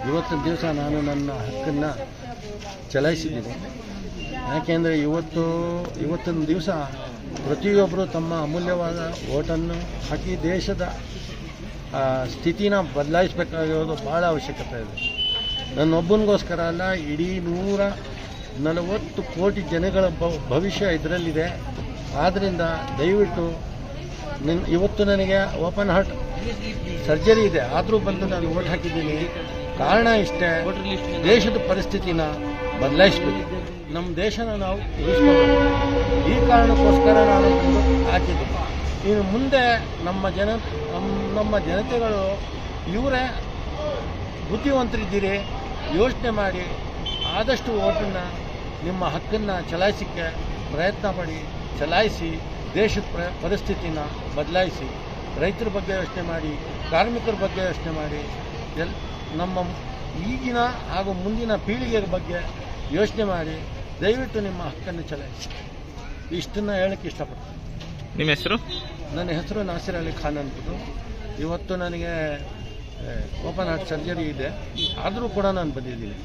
ಇವತ್ತಿನ ದಿವಸ ನಾನು ನನ್ನ ಹಕ್ಕನ್ನು ಚಲಾಯಿಸಿದ್ದೀನಿ. ಯಾಕೆಂದರೆ ಇವತ್ತಿನ ದಿವಸ ಪ್ರತಿಯೊಬ್ಬರು ತಮ್ಮ ಅಮೂಲ್ಯವಾದ ಓಟನ್ನು ಹಾಕಿ ದೇಶದ ಸ್ಥಿತಿನ ಬದಲಾಯಿಸಬೇಕಾಗಿರೋದು ಭಾಳ ಅವಶ್ಯಕತೆ ಇದೆ. ನನ್ನೊಬ್ಬನಿಗೋಸ್ಕರ ಅಲ್ಲ, ಇಡೀ 140 ಕೋಟಿ ಜನಗಳ ಭವಿಷ್ಯ ಇದರಲ್ಲಿದೆ. ಆದ್ದರಿಂದ ದಯವಿಟ್ಟು ಇವತ್ತು ನನಗೆ ಓಪನ್ ಹಾರ್ಟ್ ಸರ್ಜರಿ ಇದೆ, ಆದರೂ ಬಂದು ನಾನು ಓಟ್ ಹಾಕಿದ್ದೀನಿ. ಕಾರಣ ಇಷ್ಟೇ, ದೇಶದ ಪರಿಸ್ಥಿತಿನ ಬದಲಾಯಿಸಬೇಕು, ನಮ್ಮ ದೇಶನ ನಾವು ಉಳಿಸ್ಕೋಬೇಕು. ಈ ಕಾರಣಕ್ಕೋಸ್ಕರ ನಾನು ಬಂದು ಹಾಕಿದ್ದೀನಿ. ಇನ್ನು ಮುಂದೆ ನಮ್ಮ ಜನತೆಗಳು ಇವರೇ ಬುದ್ಧಿವಂತರಿದ್ದೀರಿ, ಯೋಚನೆ ಮಾಡಿ ಆದಷ್ಟು ಓಟನ್ನು ನಿಮ್ಮ ಹಕ್ಕನ್ನು ಚಲಾಯಿಸೋಕ್ಕೆ ಪ್ರಯತ್ನ ಮಾಡಿ, ಚಲಾಯಿಸಿ ದೇಶದ ಪರಿಸ್ಥಿತಿನ ಬದಲಾಯಿಸಿ. ರೈತರ ಬಗ್ಗೆ ಯೋಚನೆ ಮಾಡಿ, ಕಾರ್ಮಿಕರ ಬಗ್ಗೆ ಯೋಚನೆ ಮಾಡಿ, ನಮ್ಮ ಈಗಿನ ಹಾಗೂ ಮುಂದಿನ ಪೀಳಿಗೆಯ ಬಗ್ಗೆ ಯೋಚನೆ ಮಾಡಿ ದಯವಿಟ್ಟು ನಿಮ್ಮ ಹಕ್ಕನ್ನು ಚಲಾಯಿಸಿ. ಇಷ್ಟನ್ನು ಹೇಳಕ್ಕೆ ಇಷ್ಟಪಡ್ತೀನಿ. ನಿಮ್ಮ ಹೆಸರು? ನನ್ನ ಹೆಸರು ನಾಸಿರ್ ಅಲಿ ಖಾನ್ ಅಂದ್ಬಿಟ್ಟು. ಇವತ್ತು ನನಗೆ ಓಪನ್ ಹಾರ್ಟ್ ಸರ್ಜರಿ ಇದೆ, ಆದರೂ ಕೂಡ ನಾನು ಬಂದಿದ್ದೀನಿ.